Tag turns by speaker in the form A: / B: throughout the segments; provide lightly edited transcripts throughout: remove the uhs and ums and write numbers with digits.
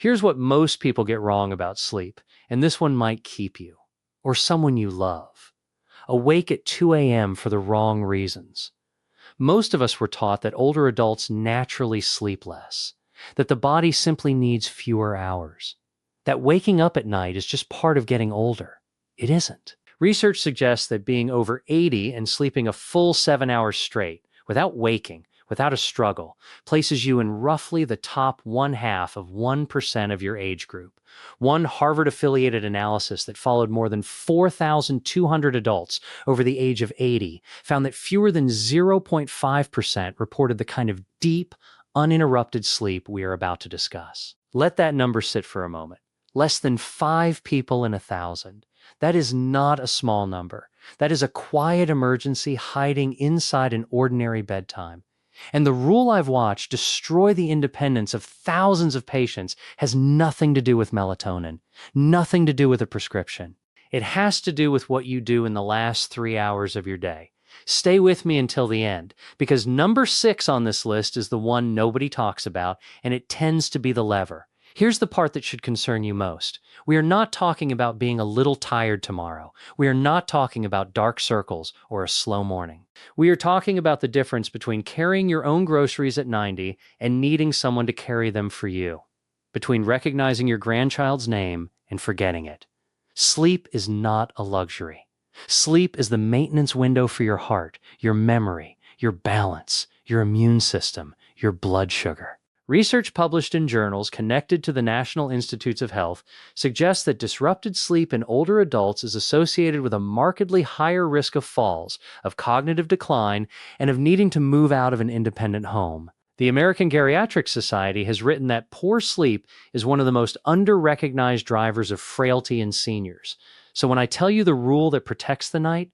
A: Here's what most people get wrong about sleep, and this one might keep you, or someone you love, awake at 2 a.m. for the wrong reasons. Most of us were taught that older adults naturally sleep less, that the body simply needs fewer hours, that waking up at night is just part of getting older. It isn't. Research suggests that being over 80 and sleeping a full 7 hours straight, without waking, without a struggle, places you in roughly the top 1/2 of 1% of your age group. One Harvard-affiliated analysis that followed more than 4,200 adults over the age of 80 found that fewer than 0.5% reported the kind of deep, uninterrupted sleep we are about to discuss. Let that number sit for a moment. Less than 5 people in 1,000. That is not a small number. That is a quiet emergency hiding inside an ordinary bedtime. And the rule I've watched destroy the independence of thousands of patients has nothing to do with melatonin, nothing to do with a prescription. It has to do with what you do in the last 3 hours of your day. Stay with me until the end, because number 6 on this list is the one nobody talks about, and it tends to be the lever. Here's the part that should concern you most. We are not talking about being a little tired tomorrow. We are not talking about dark circles or a slow morning. We are talking about the difference between carrying your own groceries at 90 and needing someone to carry them for you. Between recognizing your grandchild's name and forgetting it. Sleep is not a luxury. Sleep is the maintenance window for your heart, your memory, your balance, your immune system, your blood sugar. Research published in journals connected to the National Institutes of Health suggests that disrupted sleep in older adults is associated with a markedly higher risk of falls, of cognitive decline, and of needing to move out of an independent home. The American Geriatric Society has written that poor sleep is one of the most under-recognized drivers of frailty in seniors. So when I tell you the rule that protects the night,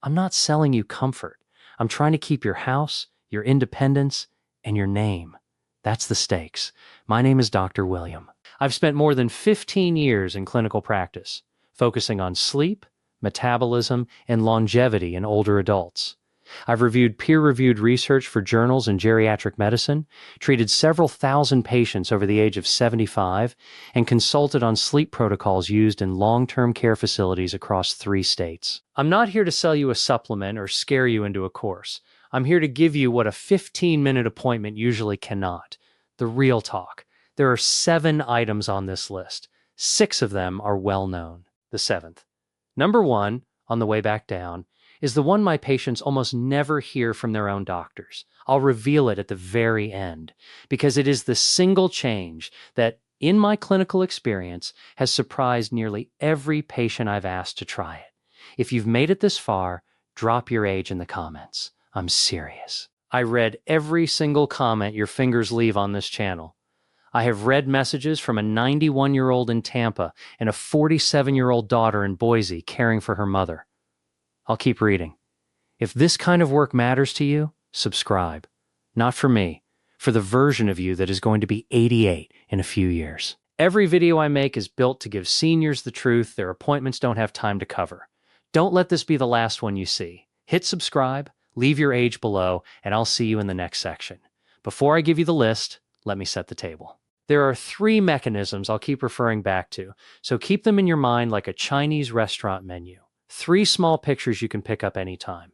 A: I'm not selling you comfort. I'm trying to keep your house, your independence, and your name. That's the stakes. My name is Dr. William. I've spent more than 15 years in clinical practice, focusing on sleep, metabolism, and longevity in older adults. I've reviewed peer-reviewed research for journals in geriatric medicine, treated several thousand patients over the age of 75, and consulted on sleep protocols used in long-term care facilities across 3 states. I'm not here to sell you a supplement or scare you into a course. I'm here to give you what a 15-minute appointment usually cannot. The real talk. There are 7 items on this list. 6 of them are well known. The 7th. Number 1, on the way back down, is the one my patients almost never hear from their own doctors. I'll reveal it at the very end, because it is the single change that, in my clinical experience, has surprised nearly every patient I've asked to try it. If you've made it this far, drop your age in the comments. I'm serious. I read every single comment your fingers leave on this channel. I have read messages from a 91-year-old in Tampa and a 47-year-old daughter in Boise caring for her mother. I'll keep reading. If this kind of work matters to you, subscribe. Not for me, for the version of you that is going to be 88 in a few years. Every video I make is built to give seniors the truth their appointments don't have time to cover. Don't let this be the last one you see. Hit subscribe, leave your age below, and I'll see you in the next section. Before I give you the list, let me set the table. There are 3 mechanisms I'll keep referring back to, so keep them in your mind like a Chinese restaurant menu. 3 small pictures you can pick up anytime.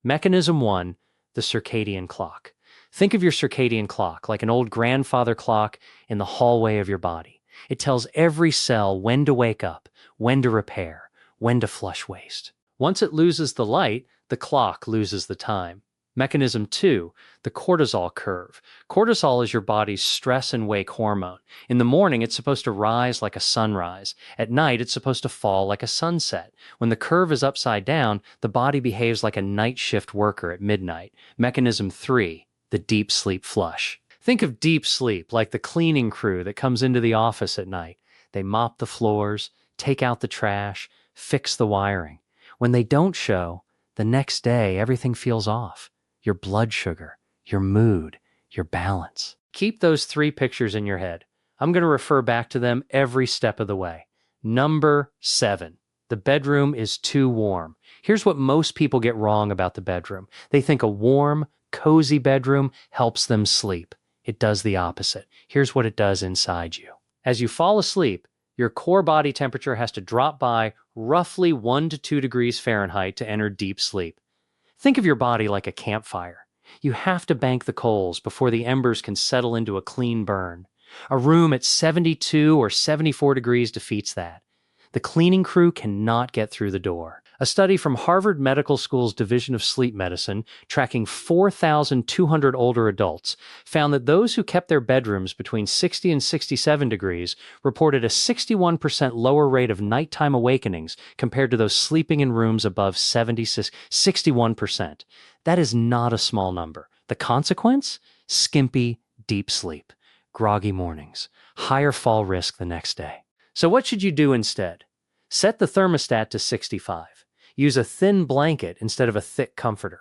A: Mechanism 1, the circadian clock. Think of your circadian clock like an old grandfather clock in the hallway of your body. It tells every cell when to wake up, when to repair, when to flush waste. Once it loses the light, the clock loses the time. Mechanism 2, the cortisol curve. Cortisol is your body's stress and wake hormone. In the morning, it's supposed to rise like a sunrise. At night, it's supposed to fall like a sunset. When the curve is upside down, the body behaves like a night shift worker at midnight. Mechanism 3, the deep sleep flush. Think of deep sleep like the cleaning crew that comes into the office at night. They mop the floors, take out the trash, fix the wiring. When they don't show, the next day everything feels off. Your blood sugar, your mood, your balance. Keep those 3 pictures in your head. I'm going to refer back to them every step of the way. Number 7. The bedroom is too warm. Here's what most people get wrong about the bedroom. They think a warm, cozy bedroom helps them sleep. It does the opposite. Here's what it does inside you. As you fall asleep, your core body temperature has to drop by roughly 1 to 2 degrees Fahrenheit to enter deep sleep. Think of your body like a campfire. You have to bank the coals before the embers can settle into a clean burn. A room at 72 or 74 degrees defeats that. The cleaning crew cannot get through the door. A study from Harvard Medical School's Division of Sleep Medicine, tracking 4,200 older adults, found that those who kept their bedrooms between 60 and 67 degrees reported a 61% lower rate of nighttime awakenings compared to those sleeping in rooms above 61%. That is not a small number. The consequence? Skimpy, deep sleep, groggy mornings, higher fall risk the next day. So what should you do instead? Set the thermostat to 65. Use a thin blanket instead of a thick comforter.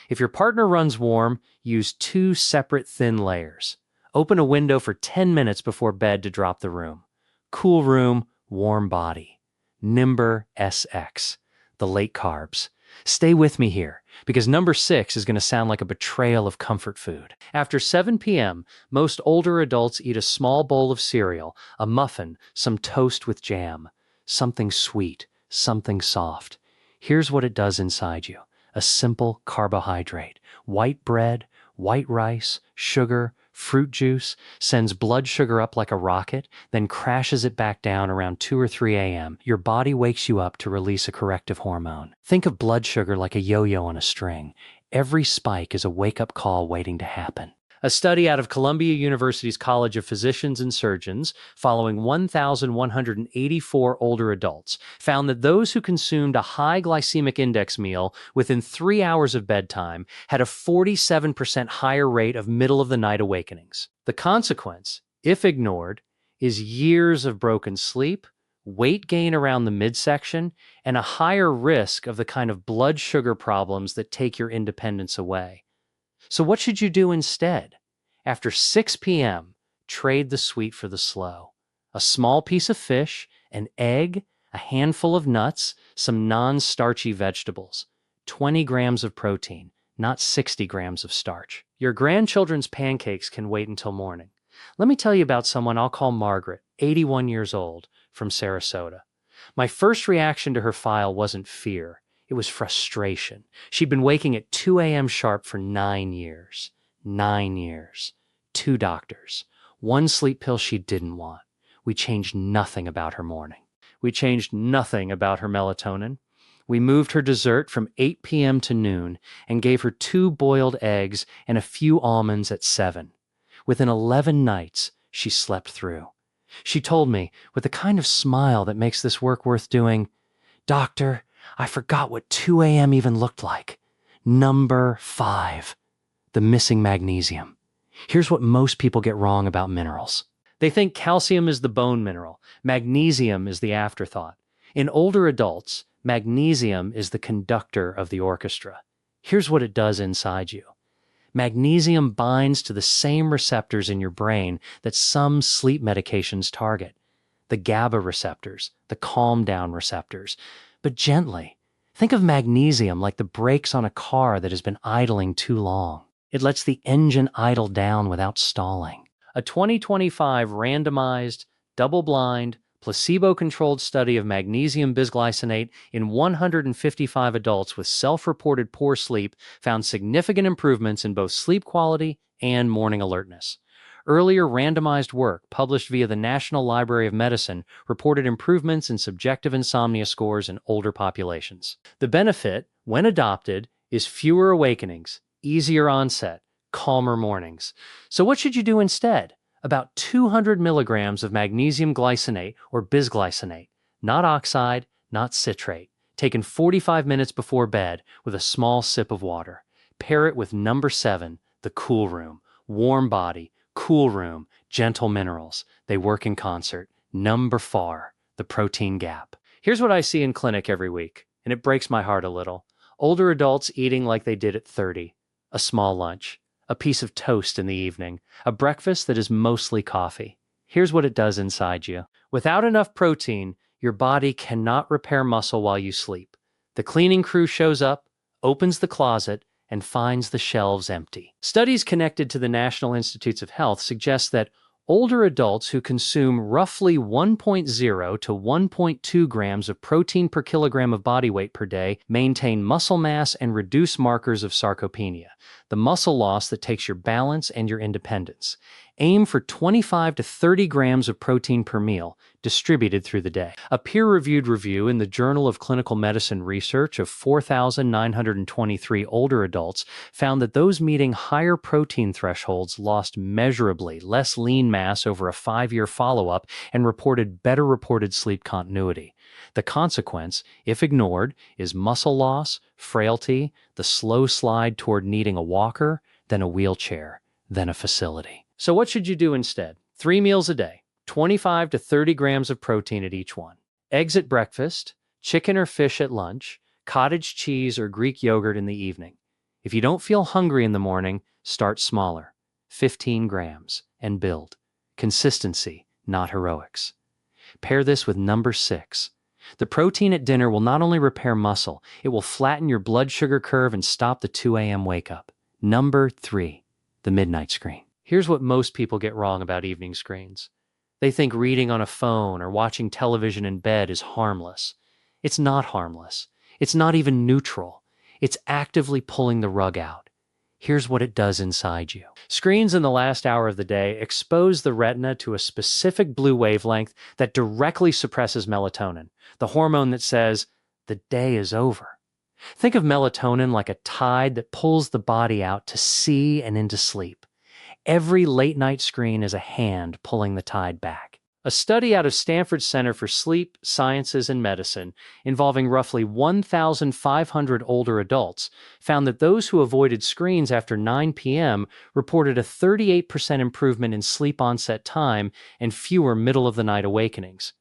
A: If your partner runs warm, use 2 separate thin layers. Open a window for 10 minutes before bed to drop the room. Cool room, warm body. Nimber SX. The late carbs. Stay with me here, because number 6 is going to sound like a betrayal of comfort food. After 7 p.m., most older adults eat a small bowl of cereal, a muffin, some toast with jam. Something sweet, something soft. Here's what it does inside you. A simple carbohydrate. White bread, white rice, sugar, fruit juice, sends blood sugar up like a rocket, then crashes it back down around 2 or 3 a.m. Your body wakes you up to release a corrective hormone. Think of blood sugar like a yo-yo on a string. Every spike is a wake-up call waiting to happen. A study out of Columbia University's College of Physicians and Surgeons, following 1,184 older adults, found that those who consumed a high glycemic index meal within 3 hours of bedtime had a 47% higher rate of middle-of-the-night awakenings. The consequence, if ignored, is years of broken sleep, weight gain around the midsection, and a higher risk of the kind of blood sugar problems that take your independence away. So what should you do instead? After 6 p.m., trade the sweet for the slow. A small piece of fish, an egg, a handful of nuts, some non-starchy vegetables. 20 grams of protein, not 60 grams of starch. Your grandchildren's pancakes can wait until morning. Let me tell you about someone I'll call Margaret, 81 years old, from Sarasota. My first reaction to her file wasn't fear. It was frustration. She'd been waking at 2 a.m. sharp for 9 years. 9 years. 2 doctors. 1 sleep pill she didn't want. We changed nothing about her morning. We changed nothing about her melatonin. We moved her dessert from 8 p.m. to noon and gave her 2 boiled eggs and a few almonds at 7. Within 11 nights, she slept through. She told me, with the kind of smile that makes this work worth doing, "Doctor, I forgot what 2 a.m. even looked like. Number 5. The missing magnesium." Here's what most people get wrong about minerals. They think calcium is the bone mineral. Magnesium is the afterthought. In older adults, magnesium is the conductor of the orchestra. Here's what it does inside you. Magnesium binds to the same receptors in your brain that some sleep medications target. The GABA receptors, the calm down receptors. But gently. Think of magnesium like the brakes on a car that has been idling too long. It lets the engine idle down without stalling. A 2025 randomized, double-blind, placebo-controlled study of magnesium bisglycinate in 155 adults with self-reported poor sleep found significant improvements in both sleep quality and morning alertness. Earlier randomized work published via the National Library of Medicine reported improvements in subjective insomnia scores in older populations. The benefit, when adopted, is fewer awakenings, easier onset, calmer mornings. So what should you do instead? About 200 milligrams of magnesium glycinate or bisglycinate, not oxide, not citrate, taken 45 minutes before bed with a small sip of water. Pair it with number 7, the cool room, warm body, cool room, gentle minerals. They work in concert. Number 4, the protein gap. Here's what I see in clinic every week, and it breaks my heart a little. Older adults eating like they did at 30. A small lunch, a piece of toast in the evening, a breakfast that is mostly coffee. Here's what it does inside you. Without enough protein, your body cannot repair muscle while you sleep. The cleaning crew shows up, opens the closet, and finds the shelves empty. Studies connected to the National Institutes of Health suggest that Older adults who consume roughly 1.0 to 1.2 grams of protein per kilogram of body weight per day maintain muscle mass and reduce markers of sarcopenia, the muscle loss that takes your balance and your independence. Aim for 25 to 30 grams of protein per meal, distributed through the day. A peer-reviewed review in the Journal of Clinical Medicine Research of 4,923 older adults found that those meeting higher protein thresholds lost measurably less lean mass over a 5-year follow-up and reported better reported sleep continuity. The consequence, if ignored, is muscle loss, frailty, the slow slide toward needing a walker, then a wheelchair, then a facility. So what should you do instead? 3 meals a day, 25 to 30 grams of protein at each one. Eggs at breakfast, chicken or fish at lunch, cottage cheese or Greek yogurt in the evening. If you don't feel hungry in the morning, start smaller, 15 grams, and build. Consistency, not heroics. Pair this with number 6. The protein at dinner will not only repair muscle, it will flatten your blood sugar curve and stop the 2 a.m. wake up. Number 3, the midnight screen. Here's what most people get wrong about evening screens. They think reading on a phone or watching television in bed is harmless. It's not harmless. It's not even neutral. It's actively pulling the rug out. Here's what it does inside you. Screens in the last hour of the day expose the retina to a specific blue wavelength that directly suppresses melatonin, the hormone that says, the day is over. Think of melatonin like a tide that pulls the body out to sea and into sleep. Every late-night screen is a hand pulling the tide back. A study out of Stanford Center for Sleep, Sciences, and Medicine involving roughly 1,500 older adults found that those who avoided screens after 9 p.m. reported a 38% improvement in sleep onset time and fewer middle-of-the-night awakenings.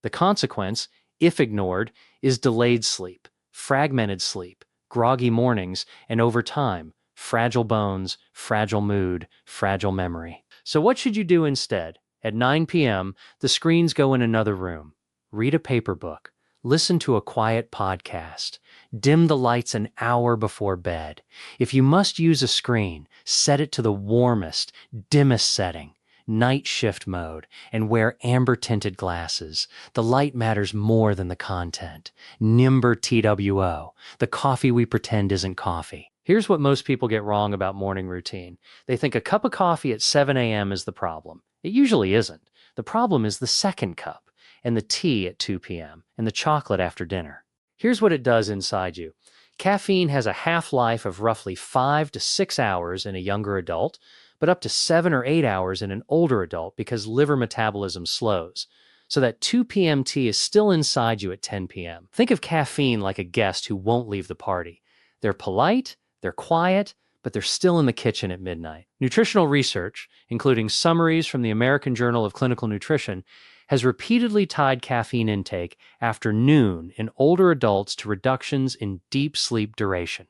A: The consequence, if ignored, is delayed sleep, fragmented sleep, groggy mornings, and over time, fragile bones, fragile mood, fragile memory. So what should you do instead? At 9 p.m., the screens go in another room. Read a paper book. Listen to a quiet podcast. Dim the lights an hour before bed. If you must use a screen, set it to the warmest, dimmest setting, night shift mode, and wear amber-tinted glasses. The light matters more than the content. Nimber TWO, the coffee we pretend isn't coffee. Here's what most people get wrong about morning routine. They think a cup of coffee at 7 a.m. is the problem. It usually isn't. The problem is the second cup, and the tea at 2 p.m., and the chocolate after dinner. Here's what it does inside you. Caffeine has a half-life of roughly 5 to 6 hours in a younger adult, but up to 7 or 8 hours in an older adult because liver metabolism slows. So that 2 p.m. tea is still inside you at 10 p.m. Think of caffeine like a guest who won't leave the party. They're polite, they're quiet, but they're still in the kitchen at midnight. Nutritional research, including summaries from the American Journal of Clinical Nutrition, has repeatedly tied caffeine intake after noon in older adults to reductions in deep sleep duration.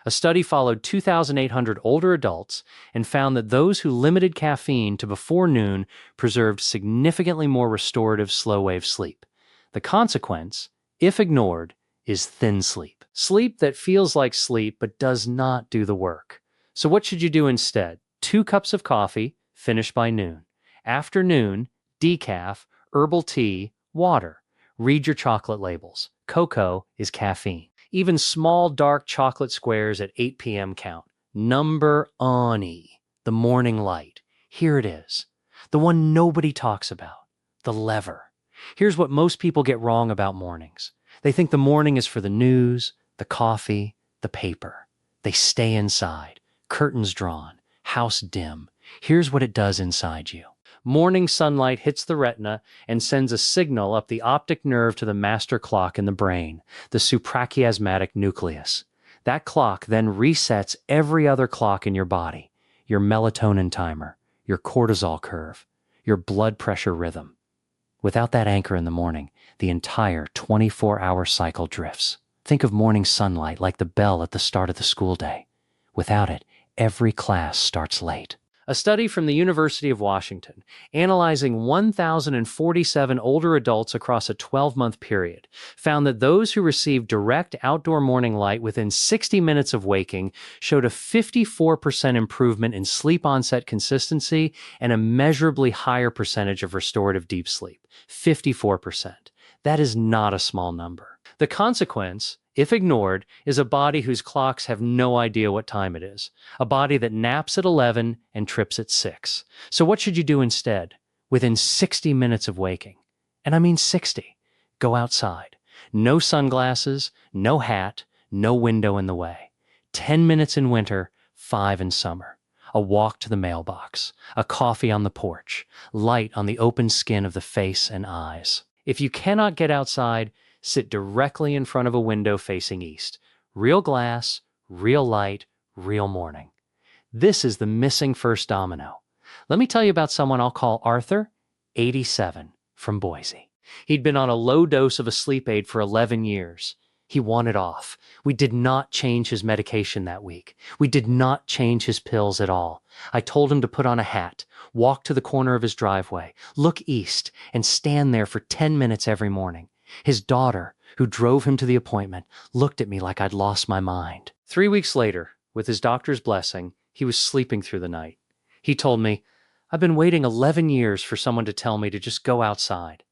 A: A study followed 2,800 older adults and found that those who limited caffeine to before noon preserved significantly more restorative slow-wave sleep. The consequence, if ignored, is thin sleep. Sleep that feels like sleep but does not do the work. So what should you do instead? 2 cups of coffee, finish by noon. Afternoon, decaf, herbal tea, water. Read your chocolate labels. Cocoa is caffeine. Even small dark chocolate squares at 8 p.m. count. Number Ani, the morning light. Here it is. The one nobody talks about. The lever. Here's what most people get wrong about mornings. They think the morning is for the news, the coffee, the paper. They stay inside, curtains drawn, house dim. Here's what it does inside you. Morning sunlight hits the retina and sends a signal up the optic nerve to the master clock in the brain, the suprachiasmatic nucleus. That clock then resets every other clock in your body, your melatonin timer, your cortisol curve, your blood pressure rhythm. Without that anchor in the morning, the entire 24-hour cycle drifts. Think of morning sunlight like the bell at the start of the school day. Without it, every class starts late. A study from the University of Washington, analyzing 1,047 older adults across a 12-month period, found that those who received direct outdoor morning light within 60 minutes of waking showed a 54% improvement in sleep onset consistency and a measurably higher percentage of restorative deep sleep. 54%. That is not a small number. The consequence, if ignored, is a body whose clocks have no idea what time it is. A body that naps at 11 and trips at 6. So what should you do instead? Within 60 minutes of waking. And I mean 60. Go outside. No sunglasses, no hat, no window in the way. 10 minutes in winter, 5 in summer. A walk to the mailbox. A coffee on the porch. Light on the open skin of the face and eyes. If you cannot get outside, sit directly in front of a window facing east. Real glass, real light, real morning. This is the missing first domino. Let me tell you about someone I'll call Arthur, 87, from Boise. He'd been on a low dose of a sleep aid for 11 years. He wanted off. We did not change his medication that week. We did not change his pills at all. I told him to put on a hat, walk to the corner of his driveway, look east, and stand there for 10 minutes every morning. His daughter, who drove him to the appointment, looked at me like I'd lost my mind. 3 weeks later, with his doctor's blessing, he was sleeping through the night. He told me, "I've been waiting 11 years for someone to tell me to just go outside."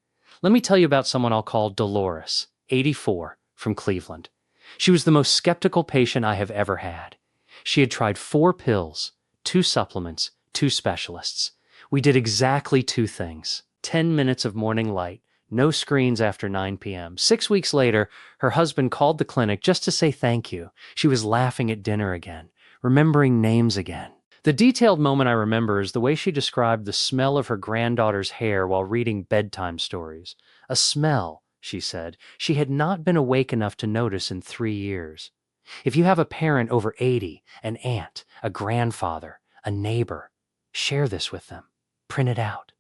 A: Let me tell you about someone I'll call Dolores, 84, from Cleveland. She was the most skeptical patient I have ever had. She had tried 4 pills, 2 supplements, 2 specialists. We did exactly 2 things. 10 minutes of morning light, no screens after 9 p.m. 6 weeks later, her husband called the clinic just to say thank you. She was laughing at dinner again, remembering names again. The detailed moment I remember is the way she described the smell of her granddaughter's hair while reading bedtime stories. A smell, she said, she had not been awake enough to notice in 3 years. If you have a parent over 80, an aunt, a grandfather, a neighbor, share this with them. Print it out.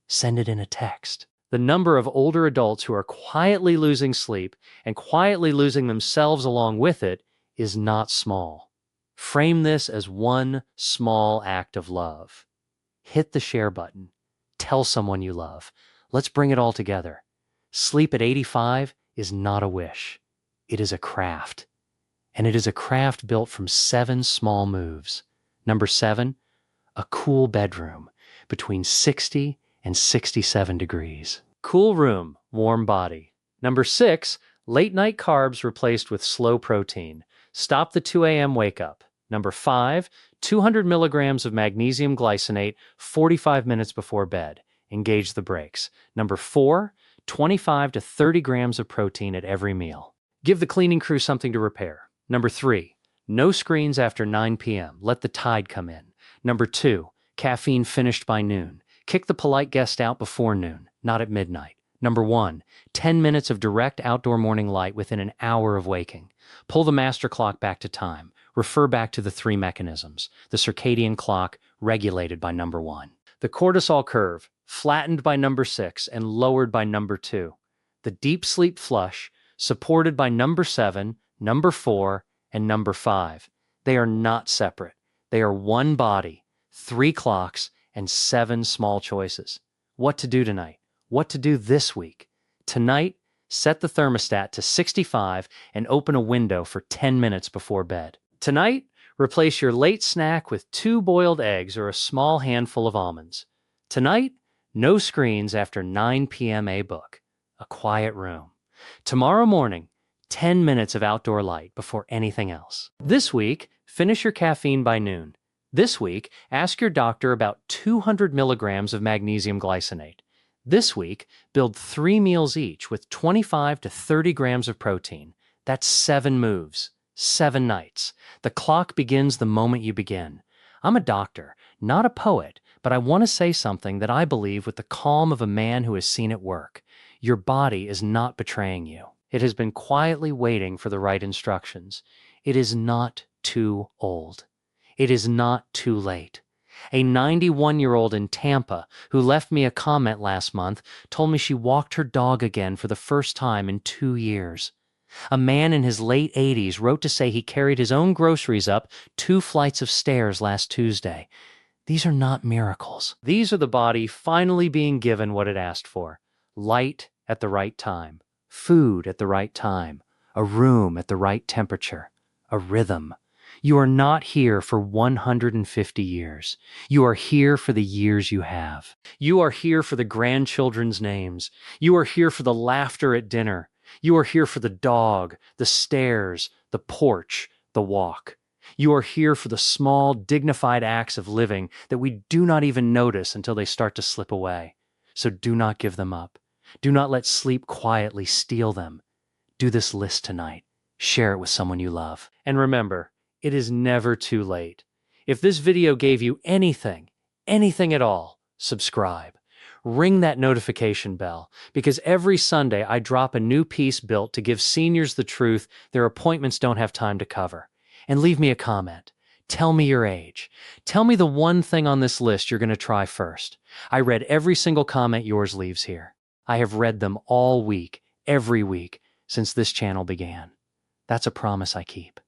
A: Send it in a text. The number of older adults who are quietly losing sleep and quietly losing themselves along with it is not small. Frame this as one small act of love. Hit the share button. Tell someone you love. Let's bring it all together. Sleep at 85 is not a wish. It is a craft. And it is a craft built from 7 small moves. Number 7, a cool bedroom between 60 and 67 degrees. Cool room, warm body. Number 6, late night carbs replaced with slow protein. Stop the 2 a.m. wake up. Number 5, 200 milligrams of magnesium glycinate 45 minutes before bed. Engage the brakes. Number 4, 25 to 30 grams of protein at every meal. Give the cleaning crew something to repair. Number 3, no screens after 9 p.m. Let the tide come in. Number 2, caffeine finished by noon. Kick the polite guest out before noon, not at midnight. Number 1, 10 minutes of direct outdoor morning light within an hour of waking. Pull the master clock back to time. Refer back to the 3 mechanisms. The circadian clock, regulated by number 1. The cortisol curve, flattened by number 6 and lowered by number 2. The deep sleep flush, supported by number 7, number 4, and number 5. They are not separate. They are one body, 3 clocks, and 7 small choices. What to do tonight? What to do this week? Tonight, set the thermostat to 65 and open a window for 10 minutes before bed. Tonight, replace your late snack with 2 boiled eggs or a small handful of almonds. Tonight, no screens after 9 p.m. A book. A quiet room. Tomorrow morning, 10 minutes of outdoor light before anything else. This week, finish your caffeine by noon. This week, ask your doctor about 200 milligrams of magnesium glycinate. This week, build 3 meals each with 25 to 30 grams of protein. That's 7 moves, 7 nights. The clock begins the moment you begin. I'm a doctor, not a poet, but I want to say something that I believe with the calm of a man who has seen it work. Your body is not betraying you. It has been quietly waiting for the right instructions. It is not too old. It is not too late. A 91-year-old in Tampa who left me a comment last month told me she walked her dog again for the first time in 2 years. A man in his late 80s wrote to say he carried his own groceries up 2 flights of stairs last Tuesday. These are not miracles. These are the body finally being given what it asked for: light at the right time, food at the right time, a room at the right temperature, a rhythm. You are not here for 150 years. You are here for the years you have. You are here for the grandchildren's names. You are here for the laughter at dinner. You are here for the dog, the stairs, the porch, the walk. You are here for the small, dignified acts of living that we do not even notice until they start to slip away. So do not give them up. Do not let sleep quietly steal them. Do this list tonight. Share it with someone you love. And remember, it is never too late. If this video gave you anything at all, subscribe. Ring that notification bell, because every Sunday I drop a new piece built to give seniors the truth their appointments don't have time to cover. And leave me a comment. Tell me your age. Tell me the one thing on this list you're going to try first. I read every single comment yours leaves here. I have read them all week, every week, since this channel began. That's a promise I keep.